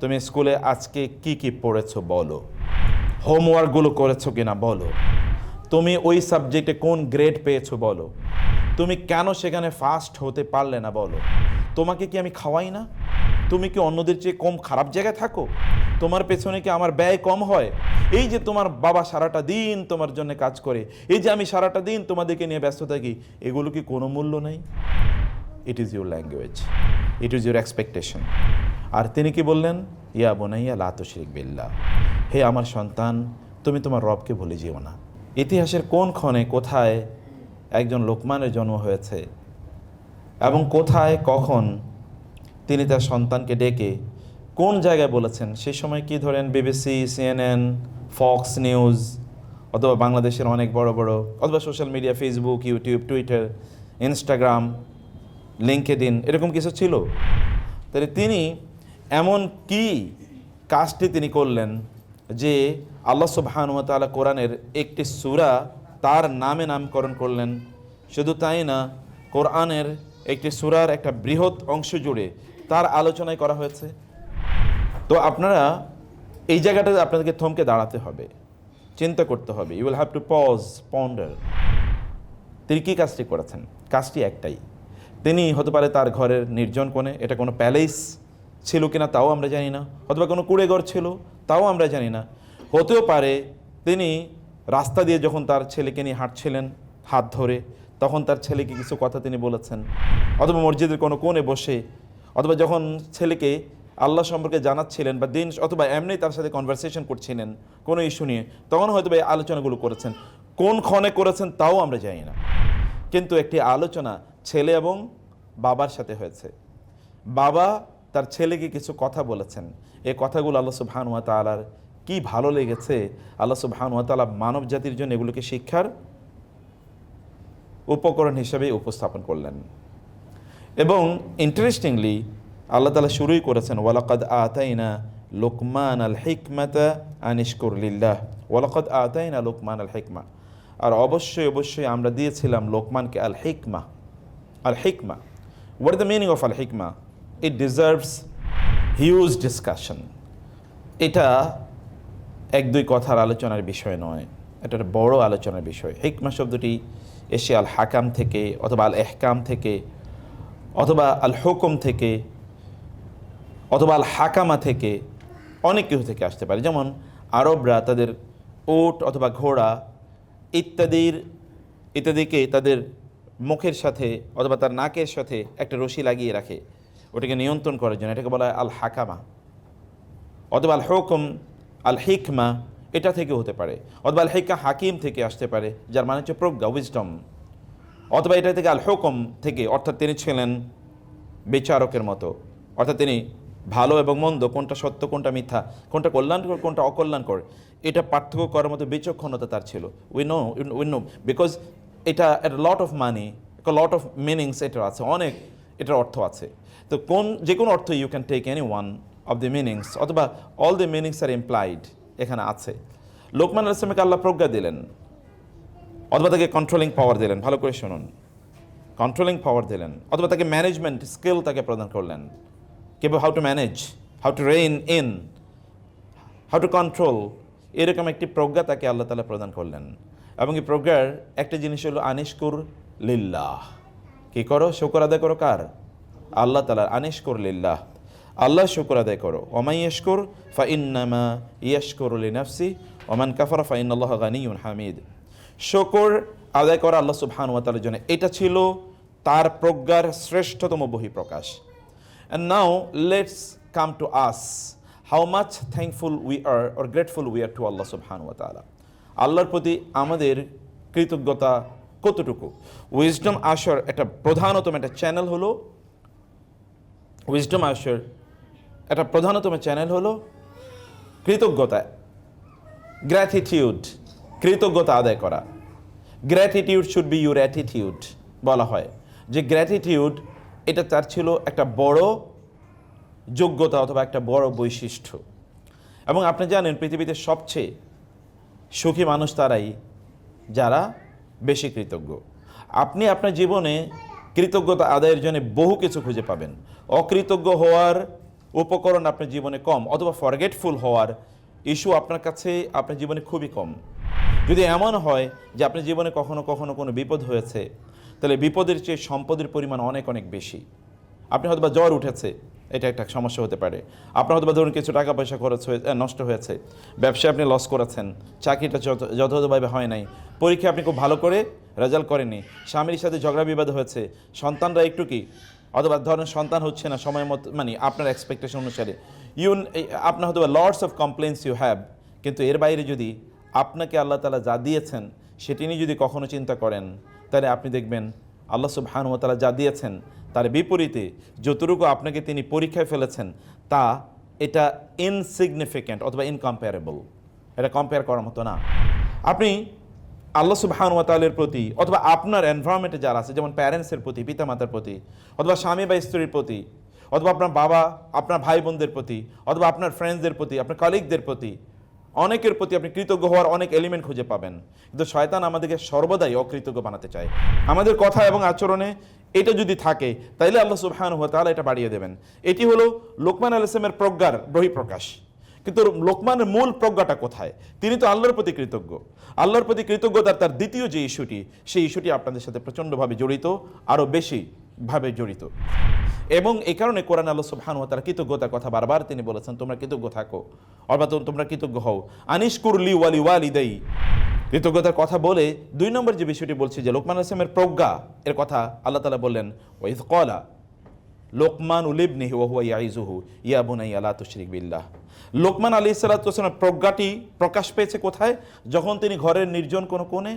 তুমি স্কুলে আজকে কি কি পড়েছো বলো, হোমওয়ার্কগুলো করেছো কিনা বলো, তুমি ওই সাবজেক্টে কোন গ্রেড পেয়েছো বলো, তুমি কেন সেখানে ফার্স্ট হতে পারলে না বলো, তোমাকে কি আমি খাওয়াই না, তুমি কি অন্যদের চেয়ে কম খারাপ জায়গায় থাকো, তোমার পেছনে কি আমার ব্যয় কম হয়, এই যে তোমার বাবা সারাটা দিন তোমার জন্য কাজ করে, এই যে আমি সারাটা দিন তোমাদেরকে নিয়ে ব্যস্ত থাকি, এগুলো কি কোনো মূল্য নেই? It is your language, it is your expectation. আর তিনি কি বললেন? ইয়া বুনাইয়া লা তুশরিক বিল্লাহ, হে আমার সন্তান, তুমি তোমার রবকে ভুলে যেও না। ইতিহাসের কোন ক্ষণে কোথায় একজন লোকমানের জন্ম হয়েছে এবং কোথায় কখন তিনি তার সন্তানকে ডেকে কোন জায়গায় বলেছেন, সেই সময় কি ধরেন বিবিসি, সিএনএন, ফক্স নিউজ অথবা বাংলাদেশের অনেক বড় বড় অথবা social media, Facebook, YouTube, Twitter, Instagram, LinkedIn, এরকম কিছু ছিল? তাহলে তিনি এমন কি কাজটি তিনি করলেন যে আল্লাহ সুবহানাহু ওয়া তাআলা কোরআনের একটি সূরা তার নামে নামকরণ করলেন। শুধু তাই না, কোরআনের একটি সূরার একটা বৃহৎ অংশ জুড়ে তার আলোচনাই করা হয়েছে। তো আপনারা এই জায়গাটাতে আপনাদেরকে থমকে দাঁড়াতে হবে, চিন্তা করতে হবে। You will have to pause, ponder. তিনি কী কাজটি করেছেন? কাজটি একটাই, তিনি হতে পারে তার ঘরের নির্জন কোণে, এটা কোনো প্যালেস ছিল কিনা তাও আমরা জানি না, অথবা কোনো কুঁড়েঘর ছিল তাও আমরা জানি না, হতেও পারে তিনি রাস্তা দিয়ে যখন তার ছেলেকে নিয়ে হাঁটছিলেন হাত ধরে, তখন তার ছেলেকে কিছু কথা তিনি বলেছেন, অথবা মসজিদের কোনো কোণে বসে, অথবা যখন ছেলেকে আল্লাহ সম্পর্কে জানাচ্ছিলেন বা দিন, অথবা এমনি তার সাথে কনভারসেশন করছিলেন কোনো ইস্যু নিয়ে, তখন হয়তো এই আলোচনাগুলো করেছেন। কোন ক্ষণে করেছেন তাও আমরা জানি না, কিন্তু একটি আলোচনা ছেলে এবং বাবার সাথে হয়েছে। বাবা তার ছেলেকে কিছু কথা বলেছেন, এই কথাগুলো আল্লাহ সুবহানাহু ওয়া তাআলার কি ভালো লেগেছে। আল্লাহ সুবহানাহু ওয়া তাআলা মানব জাতির জন্য এগুলোকে শিক্ষার উপকরণ হিসেবে উপস্থাপন করলেন। এবং ইন্টারেস্টিংলি আল্লাহ তাআলা শুরুই করেছেন ওয়ালাকাদ আতাইনা লুকমান আল হিকমাতা আনিশকুর লিল্লাহ, ওয়ালাকাদ আতাইনা লুকমান আল হিকমা, আর অবশ্যই অবশ্যই আমরা দিয়েছিলাম লোকমানকে আল হিকমা। আল হিকমা, what is the meaning of আল হিকমা? It deserves huge discussion. এটা এক দুই কথার আলোচনার বিষয় নয়, এটা একটা বড় আলোচনার বিষয়। হিকমা শব্দটি এসে আল হাকাম থেকে, অথবা আল এহকাম থেকে, অথবা আল হুকুম থেকে, অথবা আল হাকামা থেকে, অনেক কিছু থেকে আসতে পারে। যেমন আরবরা তাদের উট অথবা ঘোড়া ইত্যাদিকে তাদের মুখের সাথে অথবা তার নাকের সাথে একটা রশি লাগিয়ে রাখে ওটাকে নিয়ন্ত্রণ করার জন্য, এটাকে বলা হয় আল হাকামা। অথবা আল হুকুম, আল হিকমা এটা থেকে হতে পারে, অথবা আল হিকা হাকিম থেকে আসতে পারে, যার মানে হচ্ছে প্রজ্ঞা, উইজডম। অথবা এটা থেকে আল হুকুম থেকে, অর্থাৎ তিনি ছিলেন বিচারকের মতো, অর্থাৎ তিনি ভালো এবং মন্দ, কোনটা সত্য কোনটা মিথ্যা, কোনটা কল্যাণকর কোনটা অকল্যাণকর, এটা পার্থক্য করার মতো বিচক্ষণতা তার ছিল। উই নো বিকজ এটা lot of money, lot of meanings এটা আছে, অনেক এটার অর্থ আছে। তো যে কোনো অর্থ you can take any one of the meanings, অথবা all the meanings are implied এখানে আছে। লোকমান আলাইহিস সালামকে আল্লাহ প্রজ্ঞা দিলেন, অথবা তাকে কন্ট্রোলিং পাওয়ার দিলেন। ভালো করে শুনুন, কন্ট্রোলিং পাওয়ার দিলেন, অথবা তাকে ম্যানেজমেন্ট স্কিল তাকে প্রদান করলেন, কিভাবে how to manage, how to rain in, how to control, এরকম একটি প্রজ্ঞা তাকে আল্লাহ তাআলা প্রদান করলেন। এবং এই প্রজ্ঞার একটা জিনিস হলো আনিশকুর লিল্লাহ, কি করো? শুকর আদায় করো। কার? আল্লাহ তাআলা। আনিশকুর লিল্লাহ, আল্লাহ শুকর আদায় করো। ওমান ইয়াশকুর ফাইন্নামা ইয়াশকুরু লিনাফসি ওমান কাফারা ফাইন্নাল্লাহা গানিয়্যুন হামিদ। শুকর আদায় করা আল্লাহ সুবহানাহু ওয়া তাআলার জন্য, এটা ছিল তার প্রজ্ঞার শ্রেষ্ঠতম বহিঃপ্রকাশ। And now let's come to us, how much thankful we are or grateful we are to Allah subhanahu wa ta'ala. আল্লাহর প্রতি আমাদের কৃতজ্ঞতা কতটুকু? উইজডম আসর একটা প্রধানতম একটা চ্যানেল হলো, উইজডম আসর একটা প্রধানতম চ্যানেল হলো কৃতজ্ঞতা, গ্র্যাটিটিউড, কৃতজ্ঞতা আদায় করা। Gratitude should be your attitude. বলা হয় যে গ্র্যাটিটিউড এটা তার ছিল একটা বড় যোগ্যতা অথবা একটা বড় বৈশিষ্ট্য। এবং আপনি জানেন পৃথিবীতে সবচেয়ে সুখী মানুষ তারাই যারা বেশি কৃতজ্ঞ। আপনি আপনার জীবনে কৃতজ্ঞতা আদায়ের জন্য বহু কিছু খুঁজে পাবেন। অকৃতজ্ঞ হওয়ার উপকরণ আপনার জীবনে কম, অথবা ফরগেটফুল হওয়ার ইস্যু আপনার কাছে আপনার জীবনে খুবই কম। যদি এমন হয় যে আপনার জীবনে কখনো কখনো কোনো বিপদ হয়েছে, তাহলে বিপদের চেয়ে সম্পদের পরিমাণ অনেক অনেক বেশি। আপনি হয়তো জ্বর উঠেছে, এটা একটা সমস্যা হতে পারে। আপনার হয়তো ধরুন কিছু টাকা পয়সা খরচ হয়ে নষ্ট হয়েছে, ব্যবসায় আপনি লস করেছেন, চাকরিটা যথাযথভাবে হয় নাই, পরীক্ষায় আপনি খুব ভালো করে রেজাল্ট করেননি, স্বামীর সাথে ঝগড়া বিবাদ হয়েছে, সন্তানরা একটু কি, অথবা ধরেন সন্তান হচ্ছে না সময় মতো, মানে আপনার এক্সপেকটেশন অনুসারে, আপনার হয়তো loads of complaints you have. কিন্তু এর বাইরে যদি আপনাকে আল্লাহ তাআলা যা দিয়েছেন সেটি নিয়ে যদি কখনো চিন্তা করেন, তাহলে আপনি দেখবেন আল্লাহ সুবহানাহু ওয়া তাআলা যা দিয়েছেন তার বিপরীতে যতটুকু আপনাকে তিনি পরীক্ষায় ফেলেছেন তা এটা ইনসিগনিফিক্যান্ট অথবা ইনকম্পারেবল, এটা কম্পেয়ার করার মতো না। আপনি আল্লাহ সুবহানাহু ওয়া তাআলার প্রতি, অথবা আপনার এনভায়রনমেন্টে যারা আছে, যেমন প্যারেন্টসের প্রতি, পিতামাতার প্রতি, অথবা স্বামী বা স্ত্রীর প্রতি, অথবা আপনার বাবা, আপনার ভাই বোনদের প্রতি, অথবা আপনার ফ্রেন্ডসদের প্রতি, আপনার কলিগদের প্রতি, অনেকের প্রতি আপনি কৃতজ্ঞ হওয়ার অনেক এলিমেন্ট খুঁজে পাবেন। কিন্তু শয়তান আমাদেরকে সর্বদাই অকৃতজ্ঞ বানাতে চায়। আমাদের কথা এবং আচরণে এটা যদি থাকে, তাইলে আল্লাহ সুবহানাহু ওয়া তাআলা এটা বাড়িয়ে দেবেন। এটি হলো লোকমান আলাইহিস সালামের প্রজ্ঞার বহিঃপ্রকাশ। কিন্তু লোকমানের মূল প্রজ্ঞাটা কোথায়? তিনি তো আল্লাহর প্রতি কৃতজ্ঞ। আল্লাহর প্রতি কৃতজ্ঞতার তার দ্বিতীয় যে ইস্যুটি, সেই ইস্যুটি আপনাদের সাথে প্রচণ্ডভাবে জড়িত, আরও বেশিভাবে জড়িত। এবং এই কারণে কোরআন আল্লাহ সুবহানাহু ওয়া তাআলা কৃতজ্ঞতার কথা বারবার তিনি বলেছেন, তোমরা কৃতজ্ঞ থাকো, অথবা তোমরা কৃতজ্ঞ হও। আনিশকুর লি ওয়ালি ওয়ালিদাই, কৃতজ্ঞতার কথা বলে 2 নম্বর যে বিষয়টি বলছি যে লোকমান আলাইহিস সালামের প্রজ্ঞা এর কথা আল্লাহ তাআলা বললেন, ওয়াইজ ক্বালা লোকমানু লিবনিহি ওয়া হুয়া ইয়াইযুহু ইয়া বুনাইয়া লা তুশরিক বিল্লাহ। লোকমান আলাইহিস সালাতু ওয়াস সালাম প্রজ্ঞাটি প্রকাশ পেয়েছে কোথায়? যখন তিনি ঘরের নির্জন কোনো কোণে,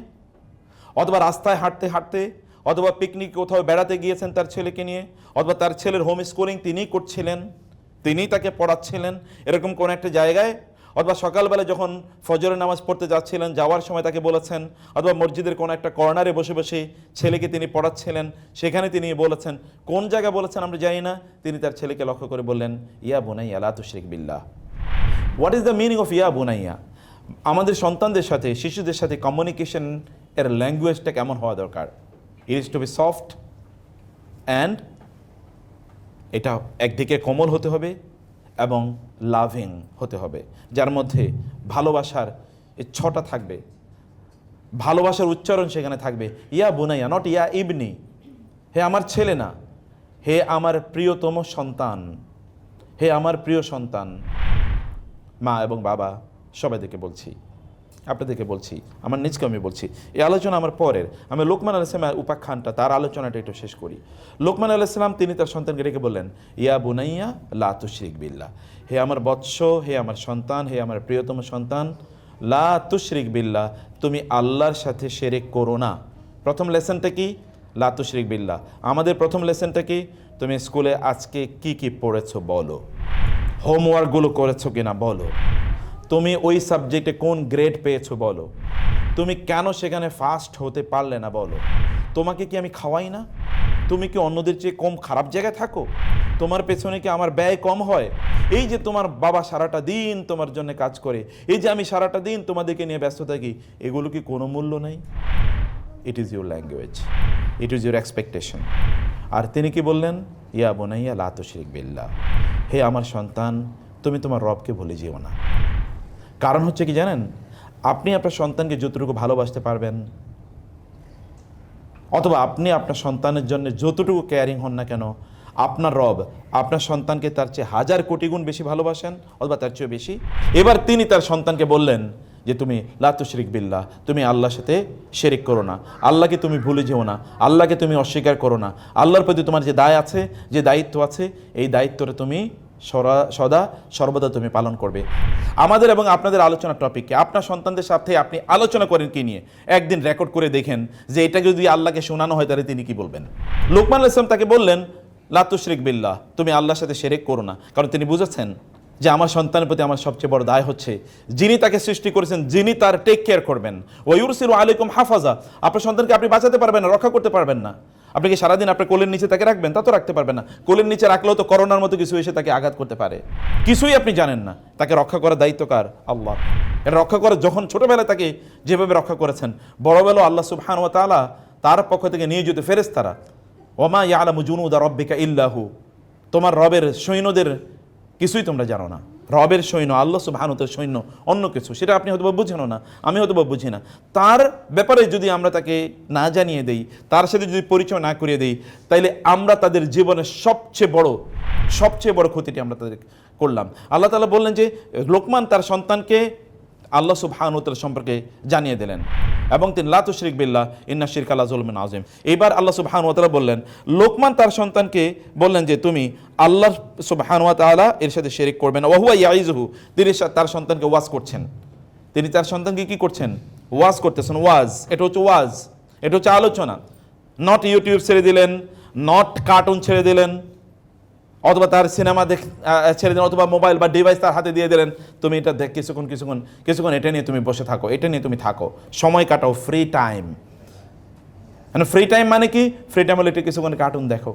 অথবা রাস্তায় হাঁটতে হাঁটতে, অথবা পিকনিক কোথাও বেড়াতে গিয়েছেন তার ছেলেকে নিয়ে, অথবা তার ছেলের হোম স্কুলিং তিনিই করছিলেন, তিনিই তাকে পড়াচ্ছিলেন, এরকম কোনো একটা জায়গায়, অথবা সকালবেলা যখন ফজরের নামাজ পড়তে যাচ্ছিলেন, যাওয়ার সময় তাকে বলেছেন, অথবা মসজিদের কোনো একটা কর্নারে বসে বসে ছেলেকে তিনি পড়াচ্ছিলেন, সেখানে তিনি বলেছেন, কোন জায়গায় বলেছেন আমরা জানি না, তিনি তার ছেলেকে লক্ষ্য করে বললেন, ইয়া বুনাইয়া লা তুশরিক বিল্লাহ। What is the meaning of ইয়া বুনাইয়া? আমাদের সন্তানদের সাথে, শিশুদের সাথে কমিউনিকেশন এর ল্যাঙ্গুয়েজটা কেমন হওয়া দরকার? It is to be soft and, এটা একদিকে কোমল হতে হবে এবং লাভিং হতে হবে, যার মধ্যে ভালোবাসার ইচ্ছাটা থাকবে, ভালোবাসার উচ্চারণ সেখানে থাকবে। ইয়া বুনাইয়া, নট ইয়া ইবনি, হে আমার ছেলে না, হে আমার প্রিয়তম সন্তান, হে আমার প্রিয় সন্তান। মা এবং বাবা সবাইদেরকে বলছি, আপনাদেরকে বলছি, আমার নিজকে আমি বলছি। এই আলোচনা আমার পরের, আমি লোকমান আলাইহিস সালামের উপাখ্যানটা, তার আলোচনাটা একটু শেষ করি। লোকমান আলাইহিস সালাম তিনি তার সন্তানকে ডেকে বললেন, ইয়া বুনাইয়া লা তুশরিক বিল্লাহ, হে আমার বৎস, হে আমার সন্তান, হে আমার প্রিয়তম সন্তান, লা তুশরিক বিল্লাহ, তুমি আল্লাহর সাথে শিরক করো না। প্রথম লেসনটা কি? লা তুশরিক বিল্লাহ। আমাদের প্রথম লেসনটা কি? তুমি স্কুলে আজকে কি কি পড়েছো বলো, হোমওয়ার্কগুলো করেছো কিনা বলো, তুমি ওই সাবজেক্টে কোন গ্রেড পেয়েছো বলো, তুমি কেন সেখানে ফার্স্ট হতে পারলে না বলো, তোমাকে কি আমি খাওয়াই না, তুমি কি অন্যদের চেয়ে কম খারাপ জায়গায় থাকো, তোমার পেছনে কি আমার ব্যয় কম হয়, এই যে তোমার বাবা সারাটা দিন তোমার জন্য কাজ করে, এই যে আমি সারাটা দিন তোমাদেরকে নিয়ে ব্যস্ত থাকি, এগুলো কি কোনো মূল্য নেই? It is your language, it is your expectation. আর তিনি কি বললেন? ইয়া বুনাইয়া লা তুশরিক বিল্লাহ, হে আমার সন্তান, তুমি তোমার রবকে ভুলে যেও না। কারণ হচ্ছে কি জানেন? আপনি আপনার সন্তানকে যতটুকু ভালোবাসতে পারবেন, অথবা আপনি আপনার সন্তানের জন্য যতটুকু কেয়ারিং হন না কেন, আপনার রব আপনার সন্তানকে তার চেয়ে 1000 কোটি গুণ বেশি ভালোবাসেন, অথবা তার চেয়ে বেশি। এবার তিনি তার সন্তানকে বললেন যে তুমি লা তুশরিক বিল্লাহ, তুমি আল্লাহর সাথে শিরক করো না, আল্লাহকে তুমি ভুলে যেও না, আল্লাহকে তুমি অস্বীকার করো না, আল্লাহর প্রতি তোমার যে দায় আছে, যে দায়িত্ব আছে, এই দায়িত্বটা তুমি সদা সর্বদা তুমি পালন করবে। আমাদের এবং আপনাদের আলোচনা টপিককে আপনার সন্তানদের সাথে আপনি আলোচনা করেন কি নিয়ে? একদিন রেকর্ড করে দেখেন যে এটা যদি আল্লাহকে শোনানো হয় তাহলে তিনি কি বলবেন। লোকমান আলাইহিস সালাম তাকে বললেন, লা তুশরিক বিল্লাহ, তুমি আল্লাহর সাথে শিরক করো না। কারণ তিনি বুঝেছেন যে আমার সন্তানের প্রতি আমার সবচেয়ে বড় দায় হচ্ছে যিনি তাকে সৃষ্টি করেছেন, যিনি তার টেক কেয়ার করবেন। ওয়া ইউরসিলু আলাইকুম হাফাজা, আপনার সন্তানকে আপনি বাঁচাতে পারবেন না, রক্ষা করতে পারবেন না। আপনি কি সারাদিন আপনার কোলের নিচে তাকে রাখবেন? তা তো রাখতে পারবেন না। কোলের নিচে রাখলেও তো করোনার মতো কিছু এসে তাকে আঘাত করতে পারে, কিছুই আপনি জানেন না। তাকে রক্ষা করার দায়িত্ব কার? আল্লাহ। এটা রক্ষা করা, যখন ছোটবেলায় তাকে যেভাবে রক্ষা করেছেন, বড়বেলা আল্লাহ সুবহানাহু ওয়া তাআলা তার পক্ষ থেকে নিয়োজিত ফেরেশতারা, ওমা ইয়ালামু জুনুদা রাব্বিকা ইল্লাহু, তোমার রবের সৈন্যদের কিছুই তোমরা জানো না। রবের সৈন্য, আল্লাহ সুবহানাহু ওয়া তাআলার সৈন্য অন্য কিছু, সেটা আপনি হয়তো বুঝেনও না, আমি হয়তো বুঝি না। তার ব্যাপারে যদি আমরা তাকে না জানিয়ে দেই, তার সাথে যদি পরিচয় না করিয়ে দেই, তাইলে আমরা তাদের জীবনের সবচেয়ে বড় ক্ষতিটি আমরা তাদের করলাম। আল্লাহ তাআলা বললেন যে লোকমান তার সন্তানকে আল্লাহ সুবহানাহু ওয়া তাআলা সম্পর্কে জানিয়ে দিলেন এবং তিনি লা তুশরিক বিল্লাহ ইন্না শিরকা লাযুলমুন আযীম। এবার আল্লাহ সুবহানাহু ওয়া তাআলা বললেন, লোকমান তার সন্তানকে বললেন যে তুমি আল্লাহ সুবহানাহু ওয়া তাআলা এর সাথে শিরক করবে না। ওয়া হুয়া ইয়াইযুহু, তিনি তার সন্তানকে ওয়াজ করছেন। তিনি তার সন্তানকে কি করছেন? ওয়াজ করতেছেন। ওয়াজ, এটা হচ্ছে ওয়াজ, এটা হচ্ছে আলোচনা। নট ইউটিউব ছেড়ে দিলেন, নট কার্টুন ছেড়ে দিলেন, অথবা তার সিনেমা ছেড়ে দিলেন, অথবা মোবাইল বা ডিভাইস তার হাতে দিয়ে দিলেন, তুমি এটা দেখ কিছুক্ষণ এটা নিয়ে তুমি বসে থাকো, এটা নিয়ে তুমি থাকো, সময় কাটাও, ফ্রি টাইম। মানে ফ্রি টাইম মানে কি? ফ্রি টাইম হলে এটা কিছুক্ষণ কার্টুন দেখো,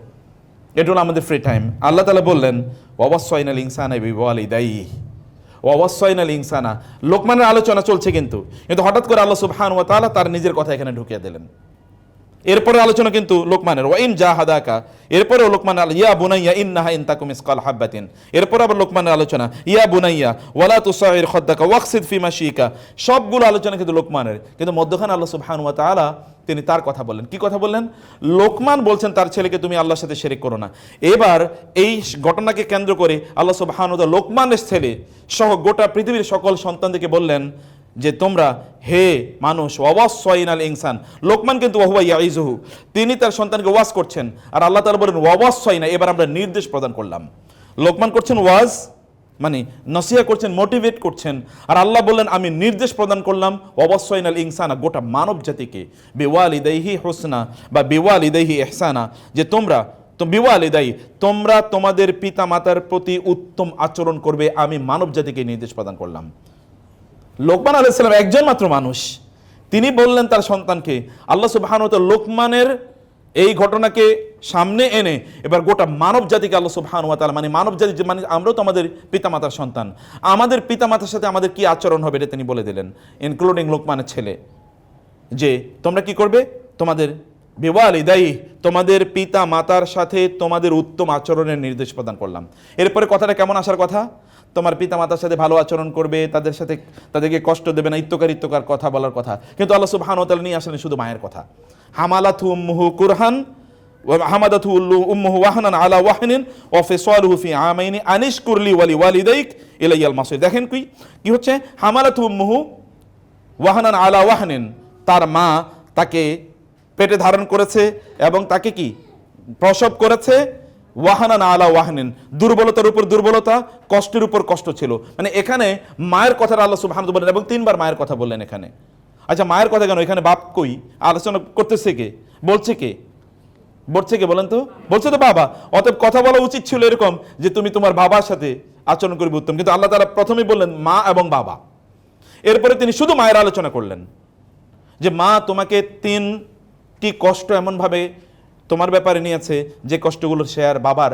এটা হলো আমাদের ফ্রি টাইম। আল্লাহ তাআলা বললেন ওয়াসাইনাল ইনসানা বিওয়ালিদাইহি, ওয়াসাইনাল ইনসানা। লোকমানের আলোচনা চলছে, কিন্তু হঠাৎ করে আল্লাহ সুবহানাহু ওয়া তাআলা তার নিজের কথা এখানে ঢুকিয়ে দিলেন। এরপরে আলোচনা কিন্তু লোকমানের, ওয়া ইন জাহাদাকা, এরপরেও লোকমান ইয়া বুনাইয়া ইন্নাহা ইন তাকুম মিসকাল হাব্বাতিন, এরপর আবার লোকমানের আলোচনা ইয়া বুনাইয়া ওয়ালা তুসাইর খাদ্দাকা ওয়াকসিদ ফি মাশিকা। সবগুলো আলোচনা কিন্তু লোকমানের, কিন্তু মধ্যখানে আল্লাহ সুবহানাহু ওয়া তাআলা তিনি তার কথা বললেন। কি কথা বললেন? লোকমান বলছেন তার ছেলেকে তুমি আল্লাহর সাথে শিরক করো না। এবার এই ঘটনাকে কেন্দ্র করে আল্লাহ সুবহানাহু ওয়া তাআলা লোকমানের ছেলে সহ গোটা পৃথিবীর সকল সন্তানদেরকে বললেন যে তোমরা হে মানুষ, ওয়াসাইনাল ইনসান। লোকমান কিন্তু ওয়া হুয়া ইয়াইযুহু, তিনি তার সন্তানকে ওয়াজ করছেন, আর আল্লাহ তাআলা বলেন ওয়াসাইনা, এবার আমরা নির্দেশ প্রদান করলাম। লোকমান করছেন ওয়াজ, মানে নসিহা করছেন, মোটিভেট করছেন, আর আল্লাহ বললেন আমি নির্দেশ প্রদান করলাম ওয়াসাইনাল ইনসানা, গোটা মানব জাতিকে, বিওয়ালিদাইহি হুসনা বা বিওয়ালিদাইহি ইহসানা, যে তোমরা বিওয়ালিদাই, তোমরা তোমাদের পিতা মাতার প্রতি উত্তম আচরণ করবে, আমি মানব জাতিকে নির্দেশ প্রদান করলাম। লোকমান আলাইহিস সালাম একজন মাত্র মানুষ, তিনি বললেন তার সন্তানকে। আল্লাহ সুবহানাহু ওয়া তাআলা লোকমানের এই ঘটনাকে সামনে এনে এবার গোটা মানব জাতিকে আল্লাহ সুবহানাহু ওয়া তাআলা, মানে মানব জাতি, মানে আমরাও তো আমাদের পিতামাতার সন্তান, আমাদের পিতামাতার সাথে আমাদের কি আচরণ হবে এটা তিনি বলে দিলেন, ইনক্লুডিং লোকমানের ছেলে, যে তোমরা কি করবে, তোমাদের বিওয়ালিদাই, তোমাদের পিতা মাতার সাথে তোমাদের উত্তম আচরণের নির্দেশ প্রদান করলাম। এরপরে কথাটা কেমন আসার কথা? তোমার পিতা মাতার সাথে ভালো আচরণ করবে, তাদেরকে কষ্ট দেবে না, ইত্যকার কথা বলার কথা। কিন্তু আল্লাহ সুবহানাহু ওয়া তাআলা নিয়ে আসলেন শুধু মায়ের কথা। হামালাতহু উম্মুহু কুরহান ওয়া হামাদাতহু উম্মুহু ওয়াহনান আলা ওয়াহনিন ওয়া ফিসালুহু ফি আমাইনি আনিশকুর লি ওয়া লিওয়ালিদাইক ইলাইয়াল মাসির। দেখেন কি হচ্ছে, হামালাতহু উম্মুহু ওয়াহনান আলা ওয়াহনিন, তার মা তাকে পেটে ধারণ করেছে এবং তাকে কি প্রসব করেছে, ওয়াহানান আলা ওয়াহনিন, দুর্বলতার উপর দুর্বলতা, কষ্টের উপর কষ্ট ছিল। মানে এখানে মায়ের কথাটা আল্লাহ সুবহানাহু ওয়া তাআলা বললেন এবং 3 বার মায়ের কথা বললেন এখানে। আচ্ছা, মায়ের কথা কেন? এখানে বাপ কই? আলোচনা করতেছে কে? বলছে কে বলেন তো? বলছে তো বাবা। অতএব কথা বলা উচিত ছিল এরকম যে তুমি তোমার বাবার সাথে আচরণ করবে উত্তম, কিন্তু আল্লাহ তাআলা প্রথমেই বললেন মা এবং বাবা। এরপরে তিনি শুধু মায়ের আলোচনা করলেন যে মা, তোমাকে 3টি কষ্ট এমনভাবে তোমার ব্যাপারে নিয়েছে যে কষ্টগুলো সে আর বাবার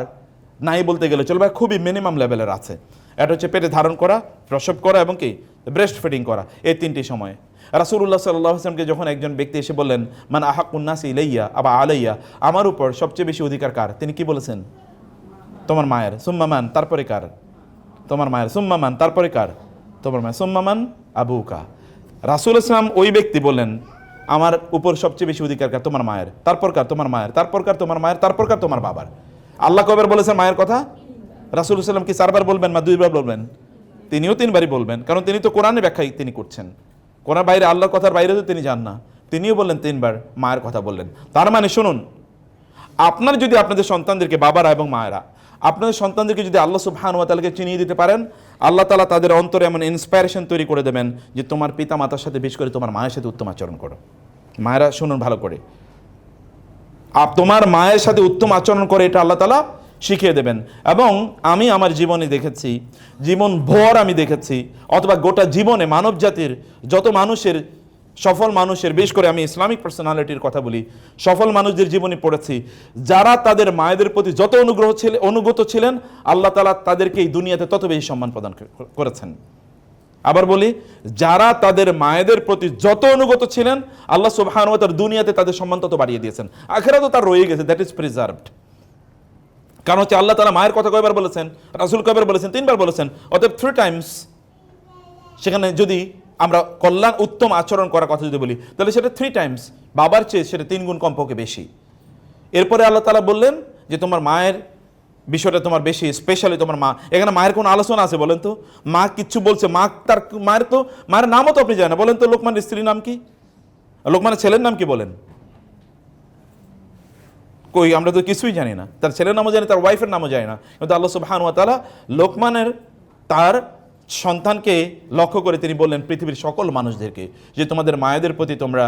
নাই বলতে গেলে চলবে, খুবই মিনিমাম লেভেলের আছে। এটা হচ্ছে পেটে ধারণ করা, প্রসব করা এবং কি ব্রেস্ট ফিডিং করা, এই 3টি সময়। রাসূলুল্লাহ সাল্লাল্লাহু আলাইহি ওয়াসাল্লামকে যখন একজন ব্যক্তি এসে বললেন মান আহাক্কুন নাসি ইলাইয়া আবা আলাইয়া, আমার উপর সবচেয়ে বেশি অধিকার কার, তিনি কি বলেছেন? তোমার মায়ের। সুম্মা মান, তারপরে কার? তোমার মায়ের। সুম্মা মান, তারপরে কার? তোমার মায়ের। সুম্মা মান আবুকা। রাসূল ইসলাম ওই ব্যক্তি বললেন আমার উপর সবচেয়ে বেশি অধিকার কার? তোমার মায়ের। তারপর কার? তোমার মায়ের। তারপর কার? তোমার মায়ের। তারপর কার? তোমার বাবার। আল্লাহ কয়বার বলেছেন মায়ের কথা? রাসূল সাল্লাল্লাহু আলাইহি ওয়াসাল্লাম কি 4 বার বলবেন না 2 বার বলবেন? তিনিও 3 বারই বলবেন, কারণ তিনি তো কোরআনের ব্যাখ্যাই তিনি করছেন। কোরআনের বাইরে, আল্লাহর কথার বাইরে তো তিনি যান না। তিনিও বললেন 3 বার মায়ের কথা বললেন। তার মানে শুনুন, আপনার যদি আপনাদের সন্তানদেরকে, বাবারা এবং মায়েরা, আপনাদের সন্তানদেরকে যদি আল্লাহ সুবহানাহু ওয়া তাআলাকে চিনিয়ে দিতে পারেন, আল্লাহ তাআলা তাদের অন্তরে এমন ইন্সপায়ারেশন তৈরি করে দেবেন যে তোমার পিতা মাতার সাথে, বিশেষ করে তোমার মায়ের সাথে উত্তম আচরণ করো। মায়েরা শুনুন ভালো করে, তোমার মায়ের সাথে উত্তম আচরণ করে, এটা আল্লাহ তাআলা শিখিয়ে দেবেন। এবং আমি আমার জীবনে দেখেছি, জীবন ভর আমি দেখেছি, অথবা গোটা জীবনে মানব জাতির যত মানুষের, সফল মানুষের, বিশেষ করে আমি ইসলামিক পার্সোনালিটির কথা বলি, সফল মানুষদের জীবনে পড়েছি, যারা তাদের মায়েদের প্রতি যত অনুগত ছিলেন, আল্লাহ তাআলা তাদেরকে এই দুনিয়াতে তত বেশি সম্মান প্রদান করেছেন। আবার বলি, যারা তাদের মায়েদের প্রতি যত অনুগত ছিলেন, আল্লাহ সুবহানাহু ওয়া তাআলা দুনিয়াতে তাদের সম্মান তত বাড়িয়ে দিয়েছেন। আখিরাতে তার রয়ে গেছে, দ্যাট ইজ প্রিজার্ভড। কারণ হচ্ছে আল্লাহ তাআলা মায়ের কথা কয়বার বলেছেন, রাসূল কয়বার বলেছেন? 3 বার বলেছেন। অতএব 3 টাইমস। সেখানে যদি আমরা কল্যাণ উত্তম আচরণ করার কথা যদি বলি, তাহলে সেটা 3 টাইমস, বাবার চেয়ে সেটা 3 গুণ কমপক্ষে বেশি। এরপরে আল্লাহ তাআলা বললেন যে তোমার মায়ের বিষয়টা তোমার বেশি, স্পেশালি তোমার মা। এখানে মায়ের কোনো আলোচনা আছে বলেন তো? মা কিচ্ছু বলছে? মা তার মায়ের নামও তো আপনি জানেন না। বলেন তো লোকমানের স্ত্রীর নাম কি? লোকমানের ছেলের নাম কি বলেন? কই, আমরা তো কিছুই জানি না। তার ছেলের নামও জানি, তার ওয়াইফের নামও জানি না। কিন্তু আল্লাহ সুবহানাহু ওয়া তাআলা লোকমানের তার সন্তানকে লক্ষ্য করে তিনি বললেন পৃথিবীর সকল মানুষদেরকে যে তোমাদের মায়েদের প্রতি তোমরা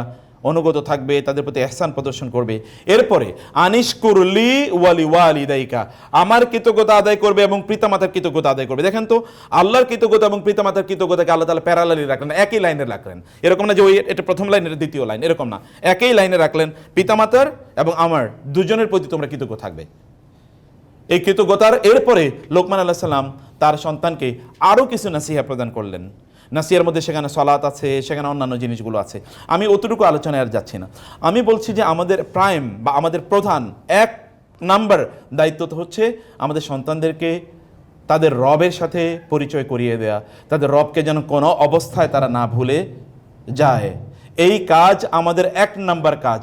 অনুগত থাকবে, তাদের প্রতি ইহসান প্রদর্শন করবে। এরপরে আনিশকুরলি ওয়ালি ওয়ালিদাইকা, আমার কৃতজ্ঞতা আদায় করবে এবং পিতামাতার কৃতজ্ঞতা আদায় করবে। দেখেন তো, আল্লাহর কৃতজ্ঞতা এবং পিতামাতার কৃতজ্ঞতাকে আল্লাহ তাআলা প্যারালালি রাখলেন, একই লাইনে রাখলেন। এরকম না যে ওই এটা প্রথম লাইন এটা দ্বিতীয় লাইন, এরকম না, একই লাইনে রাখলেন। পিতামাতার এবং আমার দুজনের প্রতি তোমরা কৃতজ্ঞ থাকবে। এই কৃতজ্ঞতার এরপরে লোকমান আলাইহিস সালাম তার সন্তানকে আরও কিছু নাসিহা প্রদান করলেন। নাসিহার মধ্যে সেখানে সালাত আছে, সেখানে অন্যান্য জিনিসগুলো আছে। আমি অতটুকু আলোচনায় আর যাচ্ছি না। আমি বলছি যে আমাদের প্রাইম বা আমাদের প্রধান 1 নাম্বার দায়িত্ব তো হচ্ছে আমাদের সন্তানদেরকে তাদের রবের সাথে পরিচয় করিয়ে দেয়া, তাদের রবকে যেন কোনো অবস্থায় তারা না ভুলে যায়। এই কাজ আমাদের 1 নাম্বার কাজ।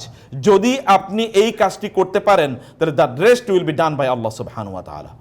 যদি আপনি এই কাজটি করতে পারেন, তাহলে the rest will be done by Allah সুবহানাহু ওয়া তাআলা।